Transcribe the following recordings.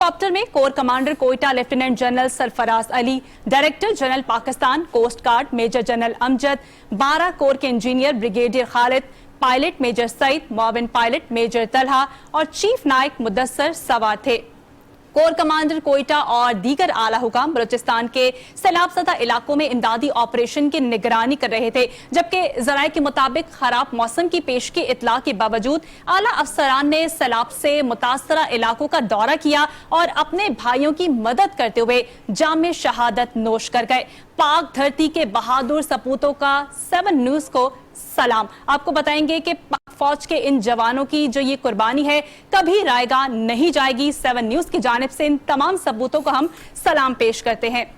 Helicopter में corps commander Quetta lieutenant general Sarfaraz Ali, director general Pakistan coast guard major general Amjad, 12 corps के engineer brigadier Khalid, pilot major Saeed, मुआविन pilot major Talha और chief नायक मुदस्सर सवार थे। Core commander Quetta और दीगर आला हुकाम बलूचिस्तान के सैलाब-ज़दा इलाकों में इमदादी ऑपरेशन की निगरानी कर रहे थे, जबकि जराये के मुताबिक खराब मौसम की पेशगी इतला के बावजूद आला अफसरान ने सैलाब से मुतासरा इलाकों का दौरा किया और अपने भाइयों की मदद करते हुए जामे शहादत नोश कर गए। पाक धरती के बहादुर सपूतों का 7 न्यूज़ को सलाम। आपको बताएंगे कि फौज के इन जवानों की जो ये कुर्बानी है कभी रायगा नहीं जाएगी। 7 न्यूज़ की जानिब से इन तमाम सबूतों को हम सलाम पेश करते हैं।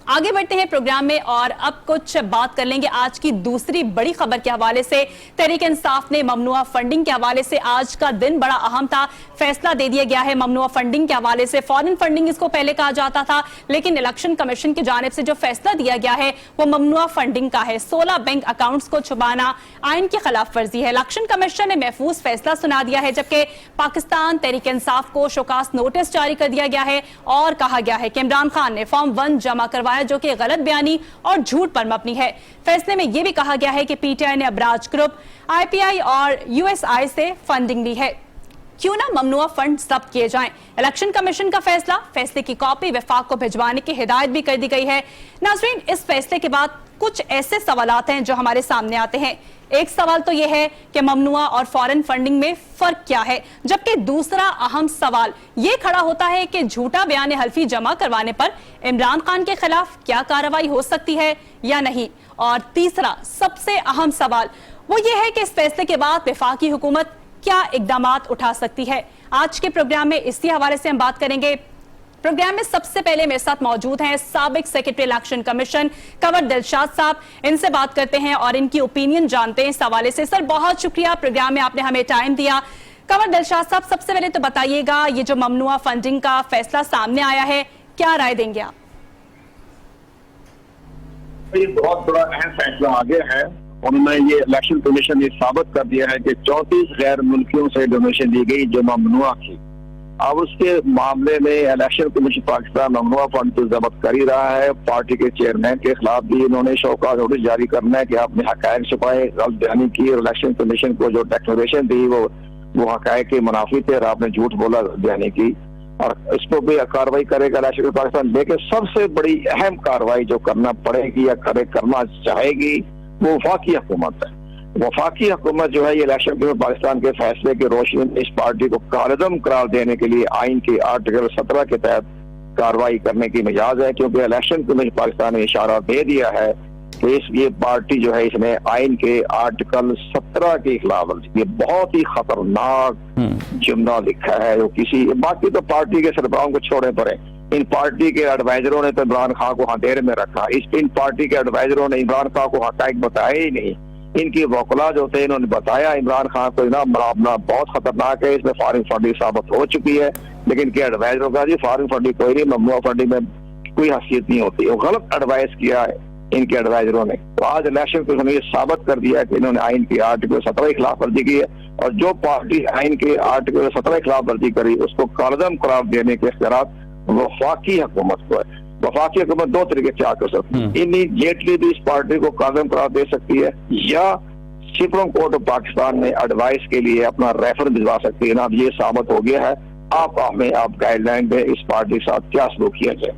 आगे बढ़ते हैं प्रोग्राम में और अब कुछ बात कर लेंगे आज की दूसरी बड़ी खबर के हवाले से। तहरीक इंसाफ ने ममनुआ फंडिंग के हवाले से आज का दिन बड़ा अहम था, फैसला दे दिया गया है ममनुआ फंडिंग के हवाले से। फॉरेन फंडिंग इसको पहले कहा जाता था, लेकिन इलेक्शन कमीशन की जानिब से जो फैसला दिया गया है वो ममनुआ फंडिंग का है। 16 बैंक अकाउंट्स को छुपाना आइन की खिलाफ वर्जी है। इलेक्शन कमीशन ने महफूज फैसला सुना दिया है, जबकि पाकिस्तान तहरीक इंसाफ को शोकास नोटिस जारी कर दिया गया है और कहा गया है कि इमरान खान ने फॉर्म 1 जमा करवाया जो कि गलत बयानी और झूठ पर मबनी है। फैसले में यह भी कहा गया है कि पीटीआई ने अबराज ग्रुप, आईपीआई और यूएसआई से फंडिंग ली है। क्यों ना ममनुआ फंड जब्त किए जाएं। इलेक्शन कमीशन का फैसला, फैसले की कॉपी वफाक को भिजवाने की हिदायत भी कर दी गई है। नाज़रीन, इस फैसले के बाद कुछ ऐसे सवालात हैं जो हमारे सामने आते हैं। एक सवाल तो यह है कि ममनुआ और फॉरेन फंडिंग में फर्क क्या है, जबकि दूसरा अहम सवाल यह खड़ा होता है कि झूठा बयान हल्फी जमा करवाने पर इमरान खान के खिलाफ क्या कार्रवाई हो सकती है या नहीं। और तीसरा सबसे अहम सवाल वो ये है कि इस फैसले के बाद वफाकी हुकूमत क्या इकदामात उठा सकती है। आज के प्रोग्राम में इसी हवाले से हम बात करेंगे। प्रोग्राम में सबसे पहले मेरे साथ मौजूद हैं साबिक secretary election commission Kanwar Dilshad साहब। इनसे बात करते हैं और इनकी ओपिनियन जानते हैं इस हवाले से। सर, बहुत शुक्रिया, प्रोग्राम में आपने हमें टाइम दिया। कंवर दिलशाद साहब, सबसे पहले तो बताइएगा, ये जो ममनुआ फंडिंग का फैसला सामने आया है, क्या राय देंगे आप? ये बहुत बड़ा अहम फैसला आ गया है। उन्होंने ये इलेक्शन कमीशन ने साबित कर दिया है कि 34 गैर मुल्कियों से डोनेशन दी गई जो ममनुआ थी। अब उसके मामले में इलेक्शन कमीशन पाकिस्तान ममनुआ फंड तो जब्त कर ही रहा है। पार्टी के चेयरमैन के खिलाफ भी इन्होंने शौकात नोटिस जारी करना है कि आपने हकायक छुपाए, गलत बयानी की और इलेक्शन कमीशन को जो डिक्लेरेशन दी वो हकायक के मुनाफी थे और आपने झूठ बोला बयानी की, और इसको भी कार्रवाई करेगा इलेक्शन पाकिस्तान। लेकिन सबसे बड़ी अहम कार्रवाई जो करना पड़ेगी या करना चाहेगी वो वफाकी हुकूमत है। वफाकी हुकूमत जो है ये इलेक्शन कमीशन पाकिस्तान के फैसले के रोशनी में इस पार्टी को कारदम करार देने के लिए आइन के आर्टिकल 17 के तहत कार्रवाई करने की मिजाज है, क्योंकि इलेक्शन कमीशन पाकिस्तान ने इशारा दे दिया है कि ये पार्टी जो है इसने आइन के आर्टिकल 17 के खिलाफ ये बहुत ही खतरनाक जुमला लिखा है। जो किसी बाकी तो पार्टी के सरबराहों को छोड़े पड़े, इन पार्टी के एडवाइजरों ने तो इमरान खान को अंधेरे में रखा। इन पार्टी के एडवाइजरों ने इमरान खान को हकायक बताया ही नहीं। इनकी वकला जो थे इन्होंने बताया इमरान खान को ना मामला बहुत खतरनाक है, इसमें फॉरेन फंडिंग साबित हो चुकी है। लेकिन इनके एडवाइजरों का जी फॉरेन फंडिंग कोई नहीं, ममनुआ फंडिंग में कोई हैसियत नहीं होती। वो गलत एडवाइस किया है इनके एडवाइजरों ने। तो आज इलेक्शन कमीशन ने ये साबित कर दिया है कि इन्होंने आइन के आर्टिकल 17 के खिलाफ वर्जी की है, और जो पार्टी आइन के आर्टिकल 17 के खिलाफ वर्जी करी उसको कालदम करार देने के इख्तियार वफाकी हुकूमत को है। वफाकी हुकूमत दो तरीके से कर सकती है, इमीडिएटली भी इस पार्टी को कालदम करार दे सकती है या सुप्रीम कोर्ट ऑफ पाकिस्तान में एडवाइस के लिए अपना रेफर भिजवा सकती है। ना ये साबित हो गया है, आप हमें आप गाइडलाइन दे इस पार्टी के साथ क्या सलूक किया जाए।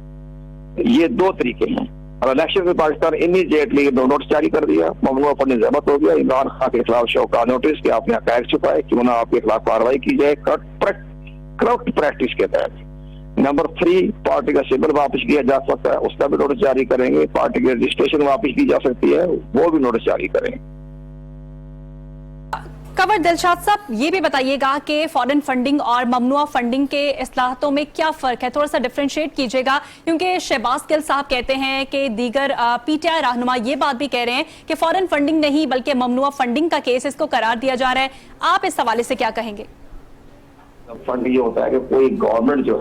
ये दो तरीके हैं। और इलेक्शन में पाकिस्तान इमीडिएटली नोटिस जारी कर दिया, ममनुआ फंडिंग जब्त हो गया। इमरान खान के खिलाफ शौकात नोटिस कि आपने हकायक छुपाए, क्यों ना आपके खिलाफ कार्रवाई की जाए करप्ट प्रैक्टिस के तहत। नंबर 3, पार्टी का सिंबल वापस किया जा सकता है, उसका भी नोटिस जारी करेंगे। पार्टी की रजिस्ट्रेशन वापस की जा सकती है, वो भी नोटिस जारी करेंगे। कंवर दिलशाद साहब, ये भी बताइएगा कि फॉरेन फंडिंग और ममनुआ फंडिंग के इस्लाहतों में क्या फर्क है, थोड़ा सा डिफरेंशिएट कीजिएगा। क्योंकि शहबाज गिल साहब कहते हैं कि दीगर पीटीआई रहनुमा ये बात भी कह रहे हैं कि फॉरेन फंडिंग नहीं बल्कि ममनुआ फंडिंग का केस इसको करार दिया जा रहा है। आप इस हवाले से क्या कहेंगे? फंड ये होता है कि कोई गवर्नमेंट जो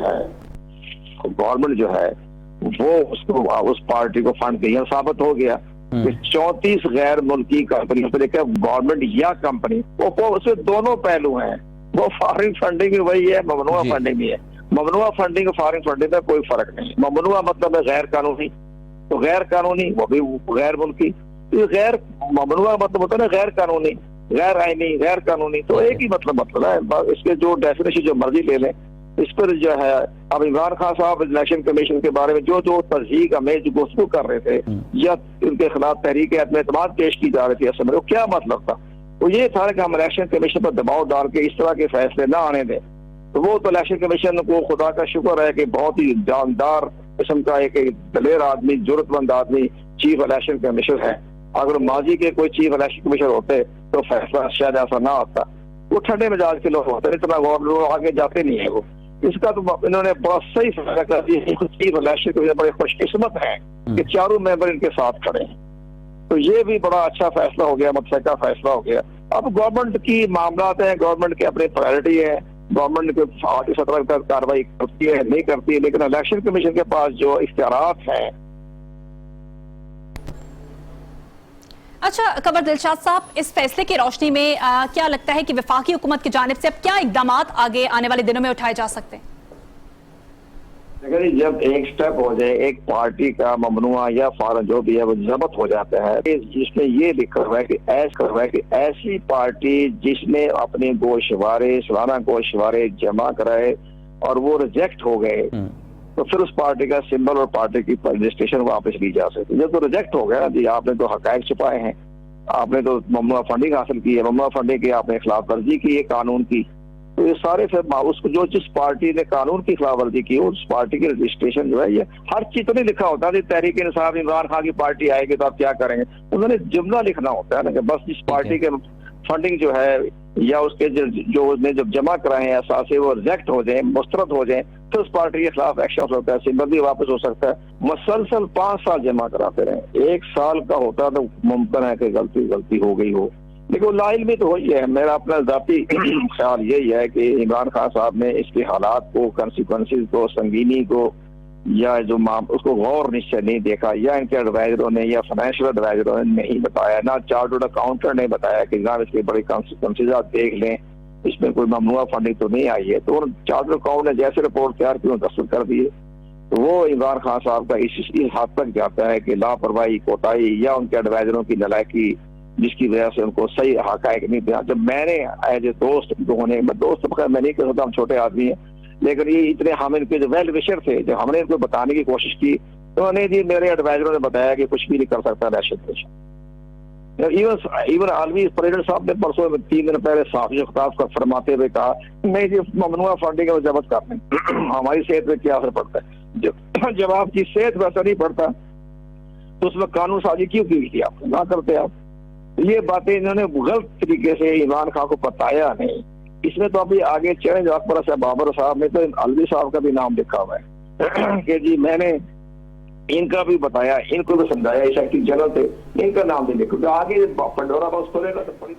है वो उसको उस पार्टी को फंड दिया, साबित हो गया 34 गैर मुल्की कंपनी गवर्नमेंट या कंपनी वो उसमें दोनों पहलू हैं। वो फॉरेन फंडिंग भी वही है, ममनुआ फंडिंग भी है। ममनुआ फंडिंग और फॉरेन फंडिंग में कोई फर्क नहीं। ममनुआ मतलब है गैर कानूनी, तो गैर कानूनी वो भी गैर मुल्की। तो गैर ममनुआ मतलब होता है ना गैर कानूनी, गैर आईनी, गैर कानूनी, तो एक ही मतलब है। इसके जो डेफिनेशन जो मर्जी ले लें, इस पर जो है अब इमरान खान साहब इलेक्शन कमीशन के बारे में जो जो तस्दीक हमें गुफ्तगू कर रहे थे या उनके खिलाफ तहरीक एतमाद पेश की जा रही थी असम में, क्या मतलब था? वो ये था कि हम इलेक्शन कमीशन पर दबाव डाल के इस तरह के फैसले ना आने दें। तो वो तो इलेक्शन कमीशन को खुदा का शुक्र है कि बहुत ही जानदार किस्म का एक दलेर आदमी, जरूरतमंद आदमी चीफ इलेक्शन कमीशनर है। अगर माजी के कोई चीफ इलेक्शन कमीशनर होते तो फैसला शायद ऐसा ना होता। वो ठंडे मिजाज के लोग होते, इतना गौर आगे जाते नहीं है वो। इसका तो इन्होंने बड़ा सही फैसला कर दिया। चीफ इलेक्शन कमीशनर बड़े खुशकिस्मत हैं कि चारों मेंबर इनके साथ खड़े हैं। तो ये भी बड़ा अच्छा फैसला हो गया, मुतफ़िका फैसला हो गया। अब गवर्नमेंट की मामलात हैं, गवर्नमेंट के अपने प्रायोरिटी है, गवर्नमेंट के आर्टी सतह पर कार्रवाई करती है नहीं करती है, लेकिन इलेक्शन कमीशन के पास जो इख्तियारात हैं। अच्छा कमर दिलशाद साहब, इस फैसले की रोशनी में क्या लगता है कि वफाकी हुकूमत की जानिब से अब क्या इकदाम आगे आने वाले दिनों में उठाए जा सकते हैं? देखिए, जब एक स्टेप हो जाए, एक पार्टी का ममनुआ या फॉरेन जो भी है वो जब्त हो जाता है, जिसमें ये लिखा हुआ है कि ऐसी पार्टी जिसने अपने गोशवारे सालाना गोशवारे जमा कराए और वो रिजेक्ट हो गए, तो फिर उस पार्टी का सिंबल और पार्टी की रजिस्ट्रेशन वापस ली जा सकती है। जब तो रिजेक्ट हो गया जी, आपने तो हकायक छुपाए हैं, आपने तो ममनुआ फंडिंग हासिल की है, ममनुआ फंडिंग की आपने खिलाफ वर्जी की है कानून की, तो ये सारे फिर उसको जो जिस पार्टी ने कानून की खिलाफ वर्जी की उस पार्टी की रजिस्ट्रेशन जो है, ये हर चीज तो नहीं लिखा होता है तहरीक इंसाफ इमरान खान की पार्टी आएगी तो आप क्या करेंगे, उन्होंने जुमला लिखना होता है ना कि बस जिस पार्टी के फंडिंग जो है या उसके जो उसने जब जमा कराए हैं असासे वो रिजेक्ट हो जाए, मुस्तरद हो जाए, तो उस पार्टी के खिलाफ एक्शन हो सकता है, सिंबल भी वापस हो सकता है। मसलसल 5 साल जमा कराते रहे, 1 साल का होता तो मुमकिन है कि गलती हो गई हो, लेकिन लाइल में तो वही है। मेरा अपना जाती ख्याल यही है कि इमरान खान साहब ने इसके हालात को, कंसिक्वेंसेस को, संगीनी को या जो उसको गौर निश्चय नहीं देखा, या इनके एडवाइजरों ने या फाइनेंशियल एडवाइजरों ने नहीं बताया, ना चार्टर्ड अकाउंटेंट ने बताया कि जनाब इसके बड़े कंसिक्वेंसेस आप देख लें, इसमें कोई ममनुआ फंडिंग तो नहीं आई है। तो चार्टर्ड अकाउंट ने जैसे रिपोर्ट तैयार की दस्तखत कर दिए, तो वो इमरान खान साहब का इस हद तक जाता है कि लापरवाही, कोताही या उनके एडवाइजरों की नलायकी, जिसकी वजह से उनको सही हकायक नहीं दिया। जब मैंने एज ए दोस्त होने, दोस्त मैं नहीं कह सकता, हम छोटे आदमी हैं, लेकिन ये इतने हम इनके जो वेल विशर थे, जब हमने इनको बताने की कोशिश की तो उन्हें जी मेरे एडवाइजरों ने बताया कि कुछ भी नहीं कर सकता इलेक्शन। इवन आलमी प्रेसिडेंट साहब ने परसों 3 दिन पहले साफी खिताब कर फरमाते हुए कहा नहीं जी ममनुआ फंडिंग को जब्त करने हमारी सेहत में क्या असर पड़ता है। जब आपकी सेहत में असर नहीं पड़ता तो उसमें कानून साजी क्यों की थी, आप ना करते आप। ये बातें इन्होंने गलत तरीके से इमरान खान को बताया नहीं। इसमें तो अभी आगे चैलेंज अकबर साहब, बाबर साहब ने तो अलवी साहब का भी नाम लिखा हुआ है कि जी मैंने इनका भी बताया, इनको भी समझाया, सेक्रेटरी जनरल थे, इनका नाम भी लिखो, आगे पंडोरा बॉक्स खोलेगा तो।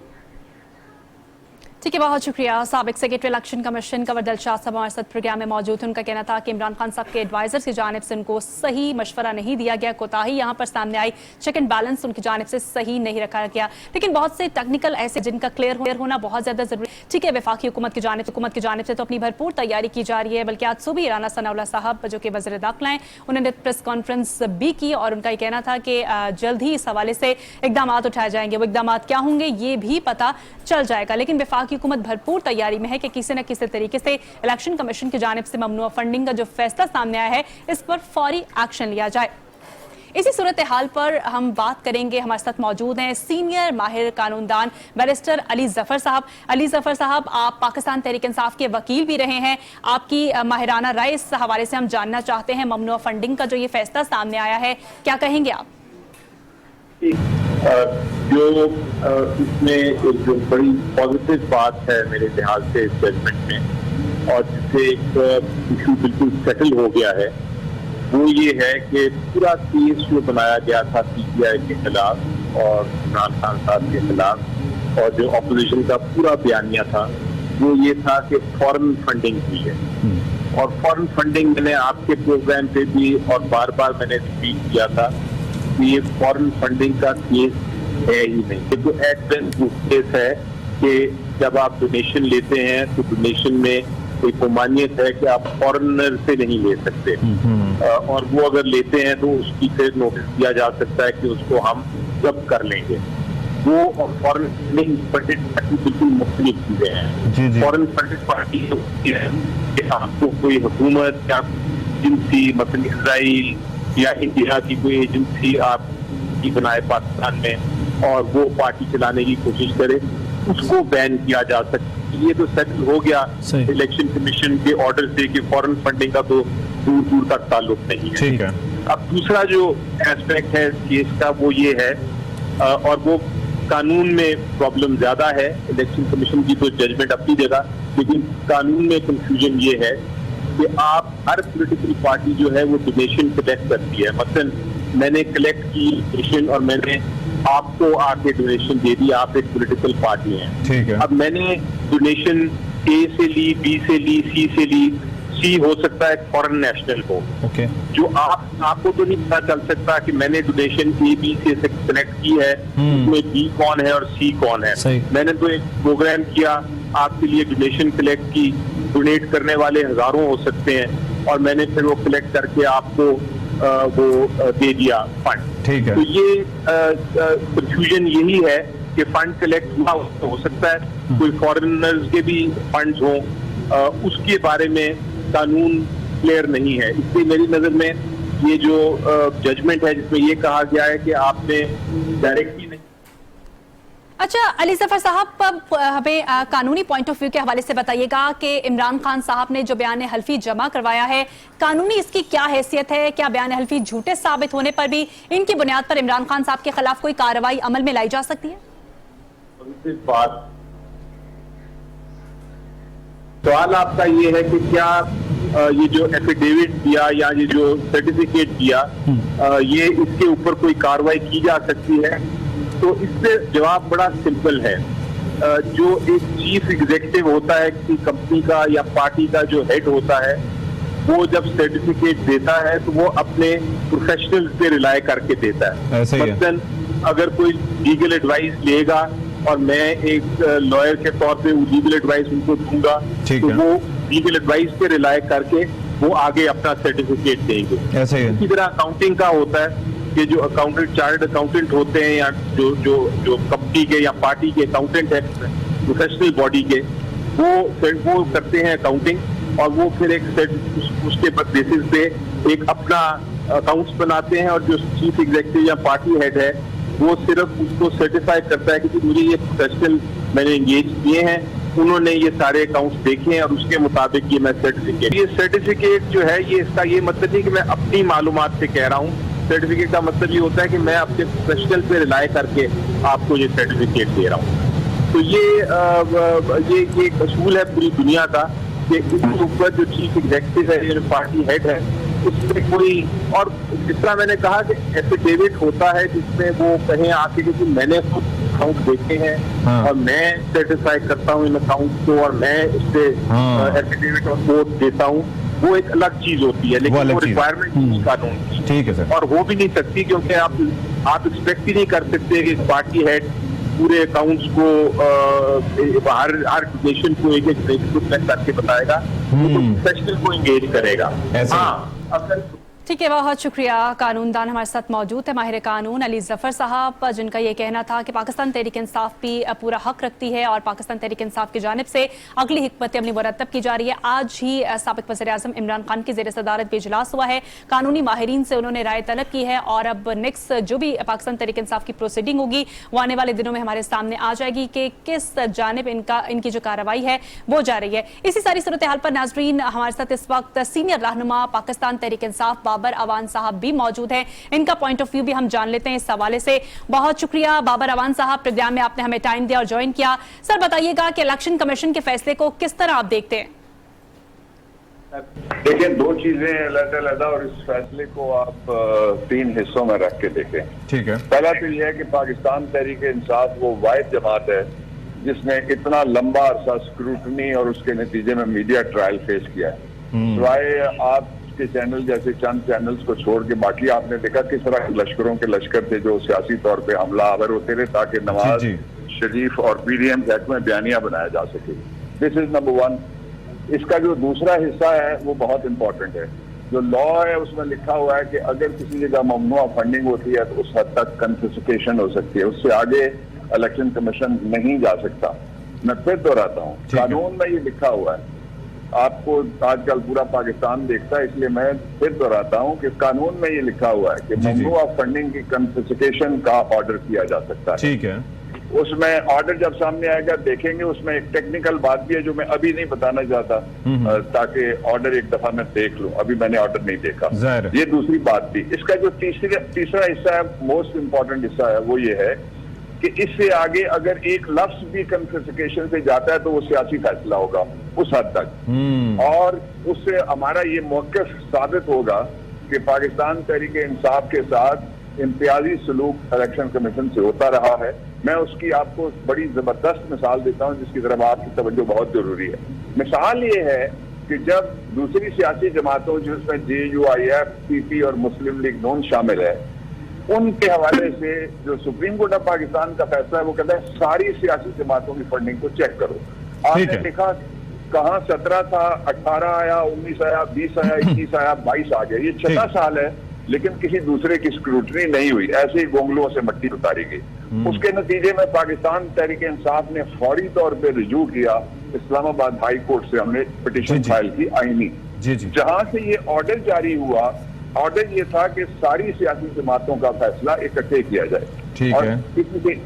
ठीक है, बहुत शुक्रिया। साबिक secretary election commission Kanwar Dilshad साहब हमारे साथ प्रोग्राम में मौजूद हैं। उनका कहना था कि इमरान खान साहब के एडवाइजर्स की जानिब से उनको सही मशवरा नहीं दिया गया, कोताही यहाँ पर सामने आई, चेक एंड बैलेंस उनकी जानिब से सही नहीं रखा गया। लेकिन बहुत से टेक्निकल ऐसे जिनका क्लियर होना बहुत ज्यादा जरूरी। ठीक है, वफाकी हुकूमत की जानिब से तो अपनी भरपूर तैयारी की जा रही है, बल्कि आज सुबह राना सनाउल्लाह साहब जो कि वज़ीर दाखिला हैं, उन्होंने प्रेस कॉन्फ्रेंस भी की और उनका ये कहना था कि जल्द ही इस हवाले से इकदाम उठाए जाएंगे। वो इकदाम क्या होंगे ये भी पता चल जाएगा, लेकिन वफाकी हुकूमत भरपूर तैयारी में है कि किसी न किसी तरीके से इलेक्शन कमीशन की जानिब से ममनुआ फंडिंग का जो फैसला सामने आया है इस पर फौरी एक्शन लिया जाए। इसी सूरत हाल पर हम बात करेंगे। हमारे साथ मौजूद हैं सीनियर माहिर कानूनदान बैरिस्टर अली जफर साहब। अली जफर साहब, आप पाकिस्तान तहरीक इंसाफ के वकील भी रहे हैं, आपकी माहिराना राय इस हवाले से हम जानना चाहते हैं। ममनुआ फंडिंग का जो ये फैसला सामने आया है, क्या कहेंगे आप? जो इसमें जो बड़ी पॉजिटिव बात है मेरे ख्याल से इस जजमेंट में, और जिससे एक इशू बिल्कुल सेटल हो गया है, वो ये है कि पूरा केस जो बनाया गया था सीबीआई के खिलाफ और इमरान खान साहब के खिलाफ, और जो अपोजिशन का पूरा बयानिया था वो ये था कि फॉरेन फंडिंग हुई है। और फॉरेन फंडिंग मैंने आपके प्रोग्राम पे भी और बार बार मैंने रिपीट किया था कि ये फॉरेन फंडिंग का केस है ही नहीं। ये तो एडवेंस केस है कि जब आप डोनेशन लेते हैं तो डोनेशन में एक मान्यता है कि आप फॉरेनर से नहीं ले सकते, और वो अगर लेते हैं तो उसकी फिर नोटिस दिया जा सकता है कि उसको हम जब्त कर लेंगे। वो और फॉरेन फंडेड पार्टी बिल्कुल मुख्तलिफ चीजें हैं। फॉरेन फंडेड पार्टी कि आपको कोई हुकूमत या एजेंसी मतलब इसराइल या इंडिया की कोई एजेंसी आपकी बनाए पाकिस्तान में और वो पार्टी चलाने की कोशिश करे, उसको बैन किया जा सकता है। ये तो सेटल हो गया इलेक्शन कमीशन के ऑर्डर से कि फॉरेन फंडिंग का तो दूर दूर तक ताल्लुक नहीं है। ठीक है। अब दूसरा जो एस्पेक्ट है केस का वो ये है, और वो कानून में प्रॉब्लम ज्यादा है। इलेक्शन कमीशन की तो जजमेंट अपनी जगह, लेकिन कानून में कंफ्यूजन ये है कि आप हर पॉलिटिकल पार्टी जो है वो डोनेशन कलेक्ट करती है। मसलन मैंने कलेक्ट की डोनेशन और मैंने आपको आके डोनेशन दे दी, आप एक पॉलिटिकल पार्टी हैं। ठीक है। अब मैंने डोनेशन ए से ली, बी से ली, सी से ली, सी हो सकता है फॉरेन नेशनल हो। ओके। जो आपको तो नहीं पता चल सकता कि मैंने डोनेशन ए बी से कनेक्ट की है, उसमें बी कौन है और सी कौन है। मैंने तो एक प्रोग्राम किया, आपके लिए डोनेशन कलेक्ट की, डोनेट करने वाले हजारों हो सकते हैं, और मैंने फिर वो कलेक्ट करके आपको वो दे दिया फंड। ठीक है। तो ये कंफ्यूजन यही है कि फंड कलेक्ट हुआ हो सकता है कोई फॉरेनर्स के भी फंड्स हों, उसके बारे में कानून क्लियर नहीं है। इसलिए मेरी नजर में ये जो जजमेंट है जिसमें ये कहा गया है कि आपने डायरेक्टली नहीं। अच्छा अली जफर साहब, हमें कानूनी पॉइंट ऑफ व्यू के हवाले से बताइएगा कि इमरान खान साहब ने जो बयान हल्फी जमा करवाया है, कानूनी इसकी क्या हैसियत है? क्या बयान हल्फी झूठे साबित होने पर भी इनकी बुनियाद पर इमरान खान साहब के खिलाफ कोई कार्रवाई अमल में लाई जा सकती है? सवाल आपका ये है कि क्या ये जो एफिडेविट दिया या ये जो सर्टिफिकेट दिया, ये इसके ऊपर कोई कार्रवाई की जा सकती है? तो इससे जवाब बड़ा सिंपल है। जो एक चीफ एग्जीक्यूटिव होता है किसी कंपनी का या पार्टी का, जो हेड होता है, वो जब सर्टिफिकेट देता है तो वो अपने प्रोफेशनल पे रिलाय करके देता है। मसलन अगर कोई लीगल एडवाइस लेगा और मैं एक लॉयर के तौर पे लीगल एडवाइस उनको दूंगा, तो वो लीगल एडवाइस पे रिलाय करके वो आगे अपना सर्टिफिकेट देंगे। इसी तरह अकाउंटिंग का होता है कि जो अकाउंटेंट, चार्टर्ड अकाउंटेंट होते हैं या जो कंपनी के या पार्टी के अकाउंटेंट है प्रोफेशनल बॉडी के, वो करते हैं अकाउंटिंग, और वो फिर एक उसके बेसिस पे एक अपना अकाउंट्स बनाते हैं, और जो चीफ एग्जीक्यूटिव या पार्टी हेड है वो सिर्फ उसको सर्टिफाई करता है कि मुझे ये प्रोफेशनल मैंने एंगेज किए हैं, उन्होंने ये सारे अकाउंट्स देखे हैं और उसके मुताबिक ये मैं सर्टिफिकेट। ये सर्टिफिकेट जो है ये इसका ये मतलब नहीं कि मैं अपनी मालूमात से कह रहा हूँ। सर्टिफिकेट का मतलब ये होता है कि मैं अपने प्रोफेशनल पे रिलाय करके आपको ये सर्टिफिकेट दे रहा हूँ। तो ये एक असूल है पूरी दुनिया का कि इसके ऊपर जो चीफ एग्जीक्यूटिव है, जो पार्टी हेड है, उसमें कोई, और जिस तरह मैंने कहा कि एफिडेविट होता है जिसमें वो कहें आके कि मैंने खुद अकाउंट देखे हैं और मैं सर्टिफाई करता हूँ इन अकाउंट को और मैं इससे एफिडेविट और कोर्ट देता हूँ, वो एक अलग चीज होती है। लेकिन वो रिक्वायरमेंट नहीं कानून की। ठीक है सर। और हो भी नहीं सकती, क्योंकि आप एक्सपेक्ट ही नहीं कर सकते कि पार्टी हेड पूरे अकाउंट्स को हर डोनेशन को एक करके बताएगा, वो प्रोफेशनल को एंगेज करेगा। हाँ, अगर ठीक है, बहुत शुक्रिया। कानूनदान हमारे साथ मौजूद है, माहिर कानून अली जफर साहब, जिनका ये कहना था कि पाकिस्तान तहरीक इंसाफ भी पूरा हक रखती है और पाकिस्तान तहरीक इंसाफ की जानिब से अगली हिकमत अमली मुरतब की जा रही है। आज ही साबिक वज़ीर-ए-आज़म इमरान खान की ज़ेर सदारत भी इजलास हुआ है, कानूनी माहिरीन से उन्होंने राय तलब की है, और अब नेक्स्ट जो भी पाकिस्तान तहरीक इंसाफ की प्रोसीडिंग होगी वो आने वाले दिनों में हमारे सामने आ जाएगी कि किस जानिब इनकी जो कार्रवाई है वो जा रही है। इसी सारी सूरत हाल पर नाजरीन, हमारे साथ इस वक्त सीनियर रहनुमा पाकिस्तान तहरीक इंसाफ बाबर अवान साहब भी मौजूद हैं। इनका पॉइंट ऑफ व्यू भी हम जान लेते हैं इस हवाले से। बहुत शुक्रिया बाबर अवान साहब, प्रोग्राम में आपने हमें टाइम दिया और ज्वाइन किया। सर बताइएगा कि इलेक्शन कमीशन के फैसले को किस तरह आप देखते हैं? देखिए, दो चीजें अलग-अलग, और इस फैसले को आप तीन हिस्सों में रख के देखें। ठीक है। पहला तो यह है कि पाकिस्तान तहरीक इंसाफ वो वाहिद जमात है जिसने इतना लंबा अरसा स्क्रूटनी और उसके नतीजे में मीडिया ट्रायल फेस किया है। सिवाय आप के चैनल जैसे चंद चैनल्स को छोड़ के बाकी आपने देखा किस तरह लश्करों के लश्कर थे जो सियासी तौर पे हमला आवर होते रहे ताकि नवाज शरीफ और पीडीएम एक्ट में बयानिया बनाया जा सके। This is number one. इसका जो दूसरा हिस्सा है वो बहुत इंपॉर्टेंट है। जो लॉ है उसमें लिखा हुआ है कि अगर किसी जगह ममनुआ फंडिंग होती है तो उस हद तक कन्फिस्केशन हो सकती है, उससे आगे इलेक्शन कमीशन नहीं जा सकता। मैं फिर दोहराता हूँ, कानून में ये लिखा हुआ है, आपको आजकल पूरा पाकिस्तान देखता है, इसलिए मैं फिर दोहराता हूँ कि कानून में ये लिखा हुआ है कि ममनुआ फंडिंग की कन्फिस्केशन का ऑर्डर किया जा सकता है। ठीक है, उसमें ऑर्डर जब सामने आएगा देखेंगे, उसमें एक टेक्निकल बात भी है जो मैं अभी नहीं बताना चाहता, ताकि ऑर्डर एक दफा मैं देख लूं, अभी मैंने ऑर्डर नहीं देखा। ये दूसरी बात थी। इसका जो तीसरा हिस्सा है, मोस्ट इंपॉर्टेंट हिस्सा है, वो ये है कि इससे आगे अगर एक लफ्ज भी कन्फिस्केशन से जाता है तो वो सियासी फैसला होगा उस हद तक, और उससे हमारा ये मौक़िफ़ साबित होगा कि पाकिस्तान तहरीक इंसाफ के साथ इम्तियाजी सलूक इलेक्शन कमीशन से होता रहा है। मैं उसकी आपको बड़ी जबरदस्त मिसाल देता हूं जिसकी तरफ आपकी तवज्जो बहुत जरूरी है। मिसाल ये है कि जब दूसरी सियासी जमातों जिसमें JUIF, PP और मुस्लिम लीग नून शामिल है, उनके हवाले से जो सुप्रीम कोर्ट ऑफ पाकिस्तान का फैसला है वो कहता है सारी सियासी जमातों की फंडिंग को चेक करो। आपने देखा कहाँ 17 था, 18 आया, 19 आया, 20 आया, 21 आया, 22 आ गया। ये 6 साल है लेकिन किसी दूसरे की स्क्रूटनी नहीं हुई, ऐसे ही गोंगलुओं से मट्टी उतारी गई। उसके नतीजे में पाकिस्तान तहरीक इंसाफ ने फौरी तौर पे रुजू किया इस्लामाबाद हाई कोर्ट से, हमने पिटीशन फाइल की आईनी, जहां से ये ऑर्डर जारी हुआ। ऑर्डर ये था कि सारी सियासी जमातों का फैसला इकट्ठे किया जाए। और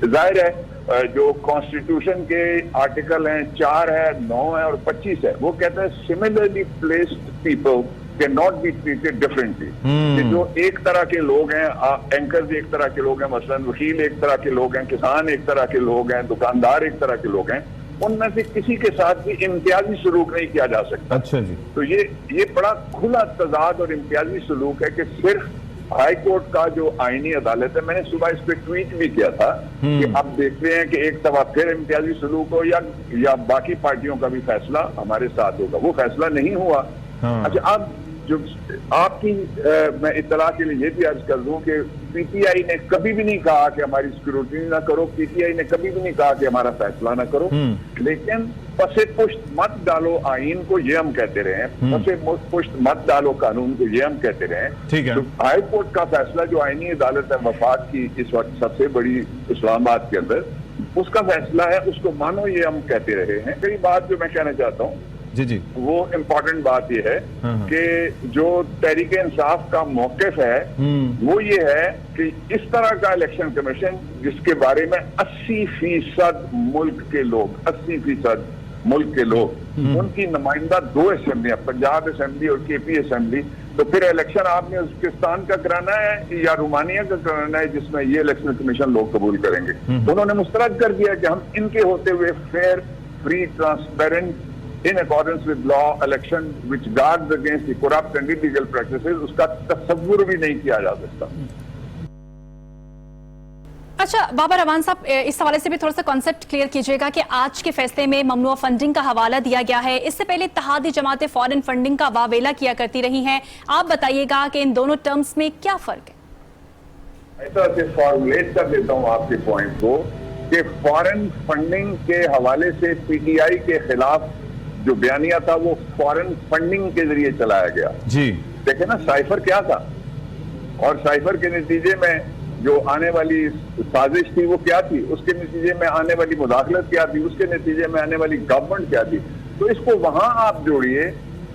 जाहिर है जो कॉन्स्टिट्यूशन के आर्टिकल हैं 4 है, 9 है और 25 है, वो कहते हैं similarly placed people can not be treated differently. कि जो एक तरह के लोग हैं, एंकर्स एक तरह के लोग हैं, मसलन वकील एक तरह के लोग हैं, किसान एक तरह के लोग हैं, दुकानदार एक तरह के लोग हैं, उनमें से किसी के साथ भी इम्तियाजी सलूक नहीं किया जा सकता। अच्छा जी। तो ये बड़ा खुला तजाद और इम्तियाजी सलूक है कि सिर्फ हाई कोर्ट का जो आईनी अदालत है, मैंने सुबह इस पर ट्वीट भी किया था कि अब देखते हैं कि एक दफा फिर इम्तियाजी सलूक हो या बाकी पार्टियों का भी फैसला हमारे साथ होगा। वो फैसला नहीं हुआ। अच्छा, अब जो आपकी मैं इत्तला के लिए ये भी अर्ज कर दूं कि PTI ने कभी भी नहीं कहा कि हमारी स्क्रूटनी ना करो, PTI ने कभी भी नहीं कहा कि हमारा फैसला ना करो, लेकिन पसे पुष्ट मत डालो आइन को, ये हम कहते रहे हैं। पसे पुष्ट मत डालो कानून को, ये हम कहते रहे हैं। ठीक है। तो हाई कोर्ट का फैसला जो आईनी अदालत है वफाक की इस वक्त सबसे बड़ी इस्लामाबाद के अंदर, उसका फैसला है, उसको मानो, ये हम कहते रहे हैं। कई बात जो मैं कहना चाहता हूँ जी, वो इम्पोर्टेंट बात ये है कि जो तहरीक इंसाफ का मौक़िफ़ है वो ये है कि इस तरह का इलेक्शन कमीशन जिसके बारे में 80% मुल्क के लोग, 80% मुल्क के लोग, उनकी नुमाइंदा 2 असेंबलियां, पंजाब असेंबली और KP असेंबली, तो फिर इलेक्शन आपने उज्बेकिस्तान का कराना है या रोमानिया का कराना है जिसमें ये इलेक्शन कमीशन लोग कबूल करेंगे। तो उन्होंने मुस्तरद कर दिया कि हम इनके होते हुए fair, free, transparent, in accordance with law election which guards against the corrupt and illegal practices, उसका तस्वुर भी नहीं किया जा सकता। अच्छा बाबर रवान साहब, इस हवाले से भी थोड़ा सा कॉन्सेप्ट क्लियर कीजिएगा कि आज के फैसले में ममनुआ फंडिंग का हवाला दिया गया है। इससे पहले इत्तेहादी जमातें फॉरेन फंडिंग का वावेला किया करती रही हैं। आप बताइएगा कि इन दोनों टर्म्स में क्या फर्क है? ऐसा से फॉर्मुलेट कर देता हूँ आपके पॉइंट को कि फॉरेन फंडिंग के हवाले से PTI के खिलाफ जो बयानिया था वो फॉरेन फंडिंग के जरिए चलाया गया जी। देखे ना साइफर क्या था, और साइफर के नतीजे में जो आने वाली साजिश थी वो क्या थी, उसके नतीजे में आने वाली मुदाखलत क्या थी, उसके नतीजे में आने वाली गवर्नमेंट क्या थी। तो इसको वहां आप जोड़िए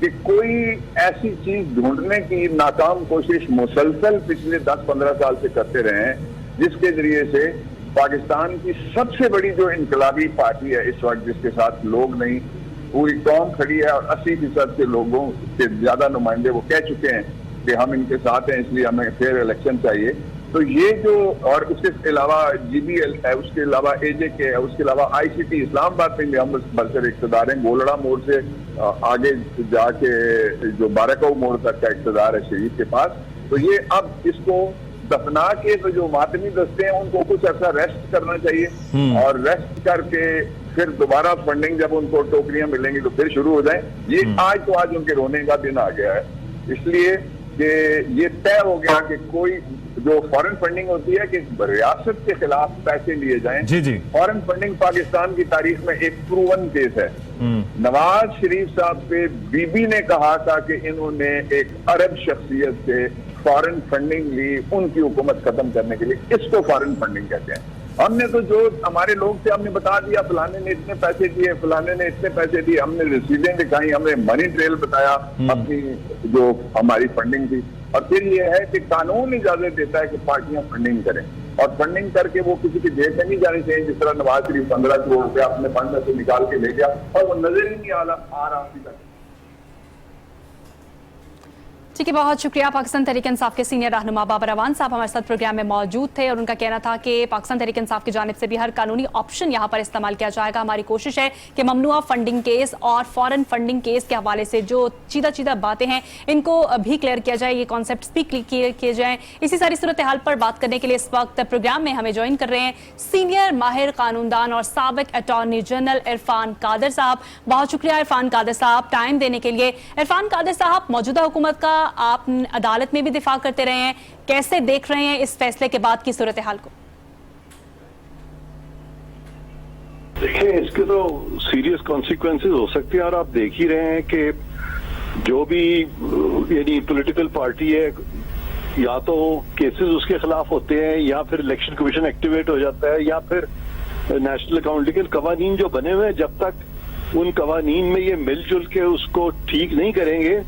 कि कोई ऐसी चीज ढूंढने की नाकाम कोशिश मुसलसल पिछले 10-15 साल से करते रहे हैं जिसके जरिए से पाकिस्तान की सबसे बड़ी जो इनकलाबी पार्टी है इस वक्त, जिसके साथ लोग नहीं पूरी कौम खड़ी है और 80% के लोगों के ज्यादा नुमाइंदे वो कह चुके हैं कि हम इनके साथ हैं, इसलिए हमें फेयर इलेक्शन चाहिए। तो ये जो, और उसके अलावा GBL है, उसके अलावा AJK है, उसके अलावा ICT इस्लामाबाद में भी हम बरसर इक़्तिदार हैं। गोलड़ा मोड़ से आगे जाके जो बारकाऊ मोड़ तक का इक़्तिदार है शरीफ के पास। तो ये अब इसको दफना के तो जो मातमी दस्ते हैं उनको कुछ ऐसा रेस्ट करना चाहिए और रेस्ट करके फिर दोबारा फंडिंग जब उनको टोकरियां मिलेंगी तो फिर शुरू हो जाए। ये आज तो आज उनके रोने का दिन आ गया है, इसलिए कि ये तय हो गया कि कोई जो फॉरेन फंडिंग होती है कि रियासत के खिलाफ पैसे लिए जाएं। जी जी। फॉरेन फंडिंग पाकिस्तान की तारीख में एक प्रूवन केस है। नवाज शरीफ साहब पे बीबी ने कहा था कि इन्होंने एक अरब शख्सियत से फॉरेन फंडिंग ली उनकी हुकूमत खत्म करने के लिए, इसको फॉरेन फंडिंग कहते हैं। हमने तो जो हमारे लोग थे हमने बता दिया फलाने ने इतने पैसे दिए, फलाने ने इतने पैसे दिए, हमने रसीदें दिखाई, हमने मनी ट्रेल बताया अपनी जो हमारी फंडिंग थी। और फिर ये है कि कानून इजाजत देता है कि पार्टियां फंडिंग करें और फंडिंग करके वो किसी की जेब में नहीं जानी चाहिए। जिस तरह नवाज शरीफ 15 करोड़ रुपया अपने फंड में से निकाल के ले गया और वो नजर ही नहीं आ रहा अभी तक। ठीक है, बहुत शुक्रिया। पाकिस्तान तहरीक इंसाफ के सीनियर रहनुमा बाबर अवान साहब हमारे साथ प्रोग्राम में मौजूद थे और उनका कहना था कि पाकिस्तान तहरीक इंसाफ की जानिब से भी हर कानूनी ऑप्शन यहाँ पर इस्तेमाल किया जाएगा। हमारी कोशिश है कि ममनुआ फंडिंग केस और फॉरेन फंडिंग केस के हवाले से जो चीदा बातें हैं इनको भी क्लियर किया जाए, ये कॉन्सेप्ट भी क्लियर किए जाएं। इसी सारी सूरत हाल पर बात करने के लिए इस वक्त प्रोग्राम में हमें ज्वाइन कर रहे हैं सीनियर माहिर कानूनदान और साबिक अटॉर्नी जनरल इरफान कादर साहब। बहुत शुक्रिया इरफान कादर साहब टाइम देने के लिए। इरफान कादर साहब, मौजूदा हुकूमत का आप अदालत में भी दिफा करते रहे हैं, कैसे देख रहे हैं इस फैसले के बाद की सूरत हाल को? देखिए, इसके तो सीरियस कॉन्सिक्वेंसेस हो सकते हैं और आप देख ही रहे हैं कि जो भी यानी पॉलिटिकल पार्टी है या तो केसेस उसके खिलाफ होते हैं या फिर इलेक्शन कमीशन एक्टिवेट हो जाता है या फिर नेशनल अकाउंटिंग कवानीन जो बने हुए हैं, जब तक उन कवानीन में ये मिलजुल के उसको ठीक नहीं करेंगे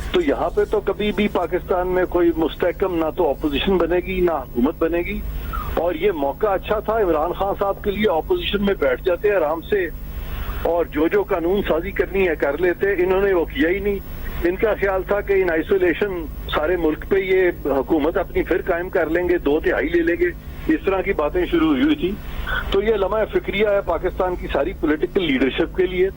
तो यहाँ पे तो कभी भी पाकिस्तान में कोई मुस्तहकम ना तो ऑपोजिशन बनेगी ना हुकूमत बनेगी। और ये मौका अच्छा था इमरान खान साहब के लिए, ऑपोजिशन में बैठ जाते आराम से और जो कानून साजी करनी है कर लेते। इन्होंने वो किया ही नहीं। इनका ख्याल था कि इन आइसोलेशन सारे मुल्क पे ये हुकूमत अपनी फिर कायम कर लेंगे, 2/3 ले लेंगे, इस तरह की बातें शुरू हुई थी। तो ये लम्हा फिक्रिया है पाकिस्तान की सारी पॉलिटिकल लीडरशिप के लिए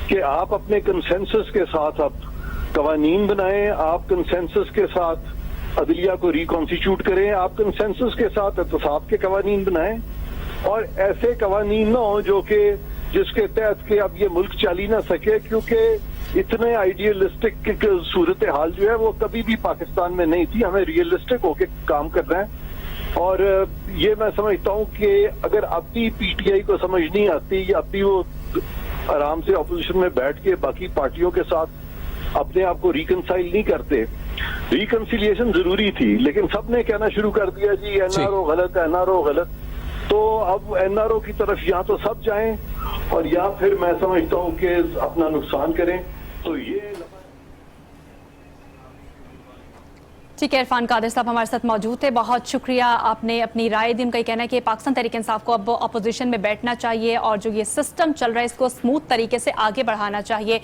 कि आप अपने कंसेंसस के साथ आप कवानीन बनाएं, आप कंसेंसस के साथ अदलिया को रिकॉन्स्टिट्यूट करें, आप कंसेंसस के साथ एहतसाब के कवानीन बनाएं और ऐसे कवानीन ना हो जो कि जिसके तहत के अब ये मुल्क चल ही ना सके, क्योंकि इतने आइडियलिस्टिक सूरत हाल जो है वो कभी भी पाकिस्तान में नहीं थी। हमें रियलिस्टिक होके काम करना है और ये मैं समझता हूँ कि अगर अब भी पीटीआई को समझ नहीं आती या अब भी वो आराम से अपोजिशन में बैठ के बाकी पार्टियों के साथ अपने आप को रिकंसाइल नहीं करते। रिकंसिलिएशन जरूरी थी, लेकिन सबने कहना शुरू कर दिया जी एनआरओ गलत, एनआरओ गलत। तो अब एनआरओ की तरफ या तो सब जाएं और या फिर मैं समझता हूं कि अपना नुकसान करें। तो ये ठीक है, इरफान कादर साहब हमारे साथ मौजूद थे, बहुत शुक्रिया, आपने अपनी राय दी। उनका कहना है कि पाकिस्तान तहरीक इंसाफ को अब अपोजिशन में बैठना चाहिए और जो ये सिस्टम चल रहा है इसको स्मूथ तरीके से आगे बढ़ाना चाहिए।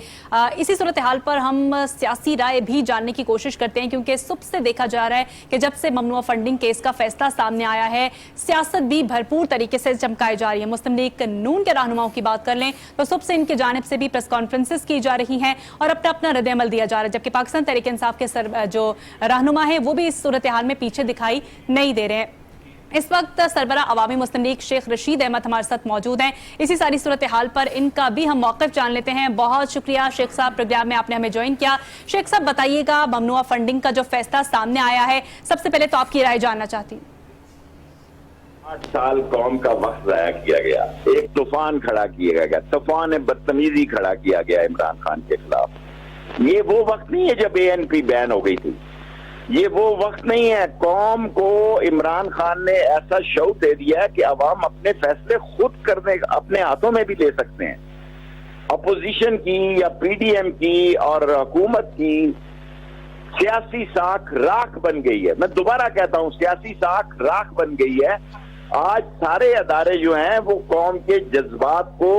इसी सूरत हाल पर हम सियासी राय भी जानने की कोशिश करते हैं क्योंकि सुबह से देखा जा रहा है कि जब से ममनुआ फंडिंग केस का फैसला सामने आया है सियासत भी भरपूर तरीके से चमकाई जा रही है। मुस्लिम लीग नून के रहनुमाओं की बात कर लें तो सुबह से इनकी जानिब से भी प्रेस कॉन्फ्रेंसेस की जा रही हैं और अपना अपना रद्द-ए-अमल दिया जा रहा है, जबकि पाकिस्तान तहरीक इंसाफ के जो रहनुमा है वो भी इस सूरत हाल में पीछे दिखाई नहीं दे रहे हैं। इस वक्त सरबरा अवामी मुस्लिम लीग शेख रशीद अहमद हमारे साथ मौजूद हैं। इसी सारी सूरत हाल पर इनका भी हम मौक़िफ़ जान लेते हैं। बहुत शुक्रिया शेख साहब, प्रोग्राम में आपने हमें ज्वाइन किया। शेख साहब बताइएगा, ममनुआ फंडिंग का जो फैसला सामने आया है, सबसे पहले तो आपकी राय जानना चाहती हूँ। 8 साल कौम का वक्त ज़ाया किया गया, एक तूफान खड़ा किया गया, तूफान बदतमीजी खड़ा किया गया इमरान खान के खिलाफ। ये वो वक्त नहीं है जब ANP बैन हो गई थी, ये वो वक्त नहीं है। कौम को इमरान खान ने ऐसा शौक दे दिया है कि अवाम अपने फैसले खुद करने अपने हाथों में भी ले सकते हैं। अपोजिशन की या PDM की और हुकूमत की सियासी साख राख बन गई है। मैं दोबारा कहता हूं, सियासी साख राख बन गई है। आज सारे अदारे जो हैं वो कौम के जज्बात को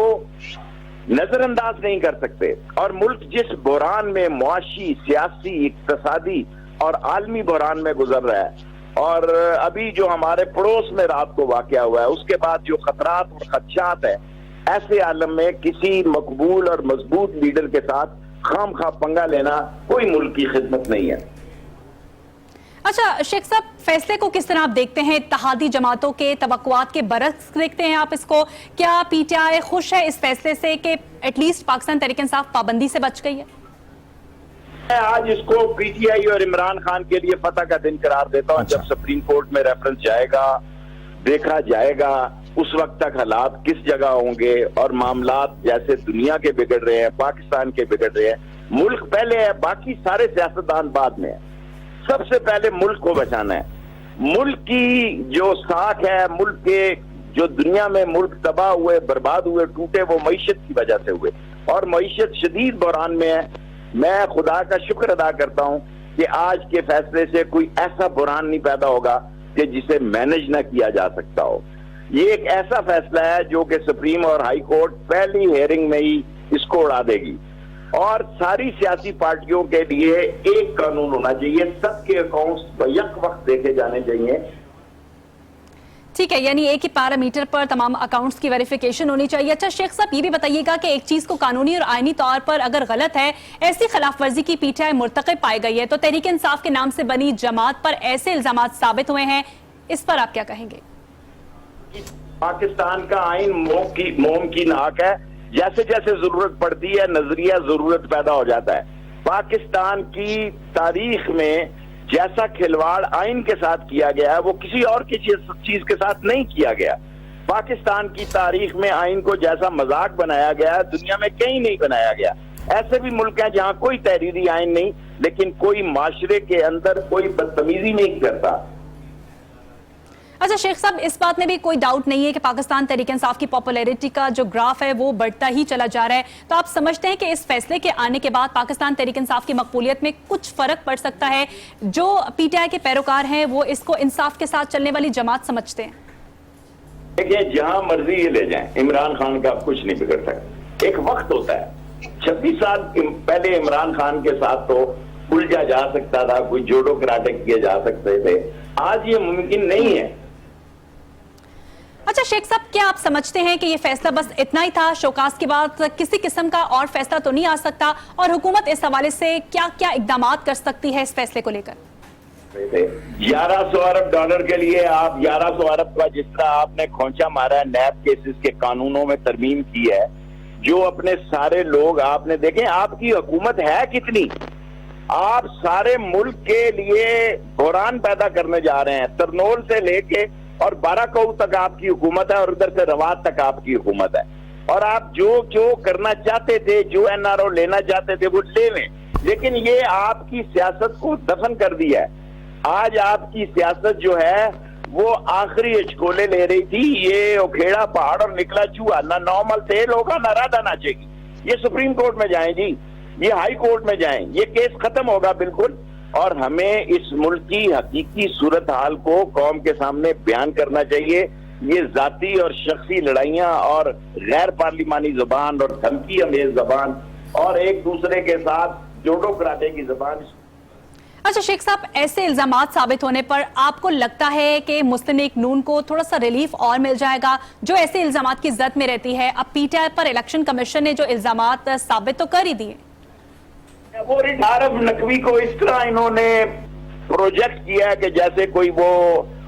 नजरअंदाज नहीं कर सकते और मुल्क जिस बहरान में मुआशी, सियासी, इक्तसादी और आलमी बहरान में गुजर रहा है और अभी जो हमारे पड़ोस में रात को वाकया हुआ है उसके बाद जो खतरात और खदशात है, ऐसे आलम में किसी मकबूल और मजबूत लीडर के साथ खामखा पंगा लेना कोई मुल्क की खिदमत नहीं है। अच्छा शेख साहब, फैसले को किस तरह आप देखते हैं? इत्तेहादी जमातों के तवक्कुआत के बरक्स देखते हैं आप इसको? क्या PTI खुश है इस फैसले से कि एटलीस्ट पाकिस्तान तहरीक इंसाफ पाबंदी से बच गई है? मैं आज इसको पीटीआई और इमरान खान के लिए फतह का दिन करार देता हूं। अच्छा। जब सुप्रीम कोर्ट में रेफरेंस जाएगा, देखा जाएगा, उस वक्त तक हालात किस जगह होंगे और मामलात जैसे दुनिया के बिगड़ रहे हैं, पाकिस्तान के बिगड़ रहे हैं। मुल्क पहले है, बाकी सारे सियासतदान बाद में है। सबसे पहले मुल्क को बचाना है। मुल्क की जो साख है, मुल्क के जो दुनिया में मुल्क तबाह हुए, बर्बाद हुए, टूटे, वो मईशत की वजह से हुए और मईशत शदीद बहरान में है। मैं खुदा का शुक्र अदा करता हूं कि आज के फैसले से कोई ऐसा बहरान नहीं पैदा होगा कि जिसे मैनेज ना किया जा सकता हो। ये एक ऐसा फैसला है जो कि सुप्रीम और हाई कोर्ट पहली हेयरिंग में ही इसको उड़ा देगी और सारी सियासी पार्टियों के लिए एक कानून होना चाहिए। सबके अकाउंट्स यक वक्त देखे जाने चाहिए। ठीक है, यानी एक ही पैरामीटर पर तमाम अकाउंट्स की वेरिफिकेशन होनी चाहिए। अच्छा शेख साहब, ये भी बताइएगा कि एक चीज को कानूनी और आईनी तौर पर अगर गलत है, ऐसी खिलाफवर्जी की पीटीआई मुर्तकब पाई गई है, तो तहरीक इंसाफ के नाम से बनी जमात पर ऐसे इल्जामात साबित हुए हैं, इस पर आप क्या कहेंगे? पाकिस्तान का आइन मोम की नाक है। जैसे जैसे जरूरत पड़ती है, नजरिया जरूरत पैदा हो जाता है। पाकिस्तान की तारीख में जैसा खिलवाड़ आइन के साथ किया गया है, वो किसी और की चीज के साथ नहीं किया गया। पाकिस्तान की तारीख में आइन को जैसा मजाक बनाया गया है, दुनिया में कहीं नहीं बनाया गया। ऐसे भी मुल्क हैं जहां कोई तहरीरी आइन नहीं, लेकिन कोई माशरे के अंदर कोई बदतमीजी नहीं करता। अच्छा शेख साहब, इस बात में भी कोई डाउट नहीं है कि पाकिस्तान तहरीक इंसाफ की पॉपुलैरिटी का जो ग्राफ है वो बढ़ता ही चला जा रहा है। तो आप समझते हैं कि इस फैसले के आने के बाद पाकिस्तान तहरीक इंसाफ की मकबूलियत में कुछ फर्क पड़ सकता है? जो पीटीआई के पैरोकार हैं वो इसको इंसाफ के साथ चलने वाली जमात समझते हैं। देखिए, जहां मर्जी ये ले जाएं, इमरान खान का कुछ नहीं बिगड़ सकता। एक वक्त होता है, 26 साल पहले इमरान खान के साथ तो उलझा जा सकता था, कोई जोड़ो कराटे किए जा सकते थे। आज ये मुमकिन नहीं है। अच्छा शेख साहब, क्या आप समझते हैं कि ये फैसला बस इतना ही था, शोकास के बाद किसी किस्म का और फैसला तो नहीं आ सकता, और हुकूमत इस हवाले से क्या क्या इकदाम कर सकती है इस फैसले को लेकर? 1100 अरब डॉलर के लिए आप 1100 अरब का जिस तरह आपने खोंचा मारा है, नैब केसेस के कानूनों में तरमीम की है, जो अपने सारे लोग आपने देखे, आपकी हुकूमत है कितनी? आप सारे मुल्क के लिए बहरान पैदा करने जा रहे हैं। तरनोल से लेके और बाराकऊ तक आपकी हुकूमत है और उधर से रवात तक आपकी हुकूमत है। और आप जो करना चाहते थे, जो एनआरओ लेना चाहते थे, वो ले लें, लेकिन ये आपकी सियासत को दफन कर दिया है। आज आपकी सियासत जो है वो आखिरी अचकोले ले रही थी। ये उखेड़ा पहाड़ और निकला चूहा, ना नॉर्मल तेल होगा ना राधा नाचेगी। ये सुप्रीम कोर्ट में जाएं जी, ये हाई कोर्ट में जाएं, ये केस खत्म होगा बिल्कुल। और हमें इस मुल्क की हकीकी सूरत हाल को कौम के सामने बयान करना चाहिए। ये जाती और शख्सी लड़ाइयां और गैर पार्लिमानी जुबान और धमकी अमेज जबान और एक दूसरे के साथ जोड़ो कराटे की जुबान। अच्छा शेख साहब, ऐसे इल्जामात साबित होने पर आपको लगता है कि मुस्लिम लीग नून को थोड़ा सा रिलीफ और मिल जाएगा, जो ऐसे इल्जामात की जद में रहती है? अब पीटीआई पर इलेक्शन कमीशन ने जो इल्जामात साबित तो कर ही दिए, वो रिट आरफ नकवी को इस तरह इन्होंने प्रोजेक्ट किया है कि जैसे कोई वो,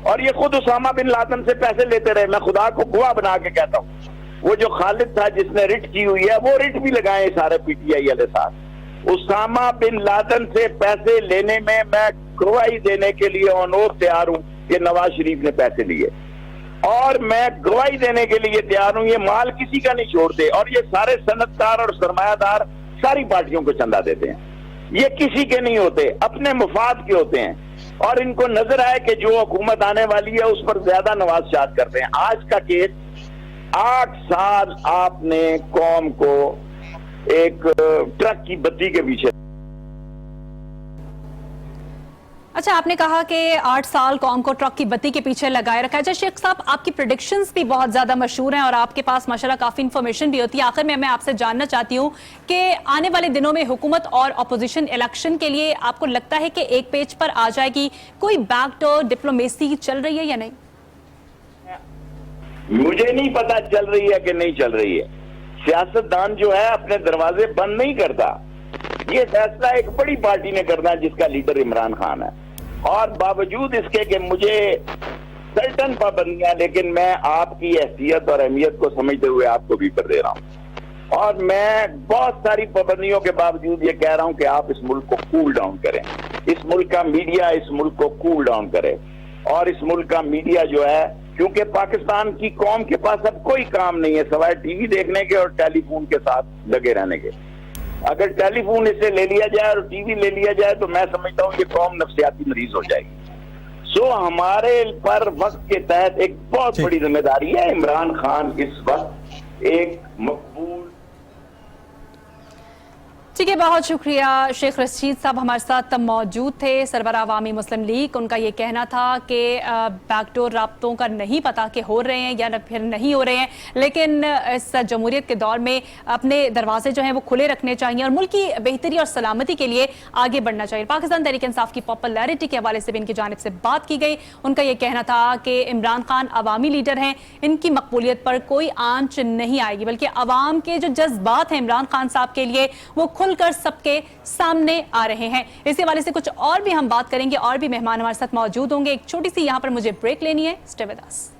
और ये खुद उसामा बिन लादेन से पैसे लेते रहे। मैं खुदा को गवाह बना के कहता हूँ, वो जो खालिद था जिसने रिट की हुई है, वो रिट भी लगाए सारे पीटीआई वाले साथ। उसामा बिन लादेन से पैसे लेने में मैं गवाही देने के लिए ऑनोर तैयार हूं कि नवाज शरीफ ने पैसे लिए, और मैं गवाही देने के लिए तैयार हूं ये माल किसी का नहीं छोड़ते। और ये सारे सनतकार और सरमायादार सारी पार्टियों को चंदा देते हैं, ये किसी के नहीं होते, अपने मुफाद के होते हैं। और इनको नजर आए कि जो हुकूमत आने वाली है उस पर ज्यादा नवाज़शात करते हैं। आज का केस, 8 साल आपने कौम को एक ट्रक की बत्ती के पीछे। अच्छा, आपने कहा कि 8 साल कौम को ट्रक की बत्ती के पीछे लगाए रखा है। अच्छा शेख साहब, आपकी प्रेडिक्शंस भी बहुत ज्यादा मशहूर हैं और आपके पास माशाल्लाह काफी इंफॉर्मेशन भी होती है। आखिर में मैं आपसे जानना चाहती हूँ कि आने वाले दिनों में हुकूमत और अपोजिशन इलेक्शन के लिए आपको लगता है कि एक पेज पर आ जाएगी? कोई बैकडोर डिप्लोमेसी चल रही है या नहीं? मुझे नहीं पता चल रही है कि नहीं चल रही है। सियासतदान जो है अपने दरवाजे बंद नहीं करता। ये फैसला एक बड़ी पार्टी ने करना है जिसका लीडर इमरान खान है, और बावजूद इसके कि मुझे सर्टन पाबंदियां, लेकिन मैं आपकी हैसियत और अहमियत को समझते हुए आपको भी कर दे रहा हूं। और मैं बहुत सारी पाबंदियों के बावजूद ये कह रहा हूं कि आप इस मुल्क को कूल डाउन करें, इस मुल्क का मीडिया इस मुल्क को कूल डाउन करे। और इस मुल्क का मीडिया जो है, क्योंकि पाकिस्तान की कौम के पास अब कोई काम नहीं है सवाए टीवी देखने के और टेलीफोन के साथ लगे रहने के। अगर टेलीफोन इससे ले लिया जाए और टीवी ले लिया जाए तो मैं समझता हूं ये कौम नफ्सियाती मरीज हो जाएगी। सो हमारे पर वक्त के तहत एक बहुत बड़ी जिम्मेदारी है। इमरान खान इस वक्त एक मकबूल। ठीक है, बहुत शुक्रिया। शेख रशीद साहब हमारे साथ मौजूद थे, सरबराह अवामी मुस्लिम लीग। उनका ये कहना था कि बैकडोर राब्तों का नहीं पता कि हो रहे हैं या फिर नहीं हो रहे हैं, लेकिन इस जमहूरियत के दौर में अपने दरवाजे जो हैं वो खुले रखने चाहिए और मुल्क की बेहतरी और सलामती के लिए आगे बढ़ना चाहिए। पाकिस्तान तहरीक इंसाफ की पॉपुलैरिटी के हवाले से भी इनकी जानिब से बात की गई। उनका ये कहना था कि इमरान खान अवामी लीडर हैं, इनकी मकबूलियत पर कोई आंच नहीं आएगी, बल्कि अवाम के जो जज्बात हैं इमरान खान साहब के लिए वो खुलकर सबके सामने आ रहे हैं। इस हवाले से कुछ और भी हम बात करेंगे, और भी मेहमान हमारे साथ मौजूद होंगे। एक छोटी सी यहां पर मुझे ब्रेक लेनी है। Stay with us.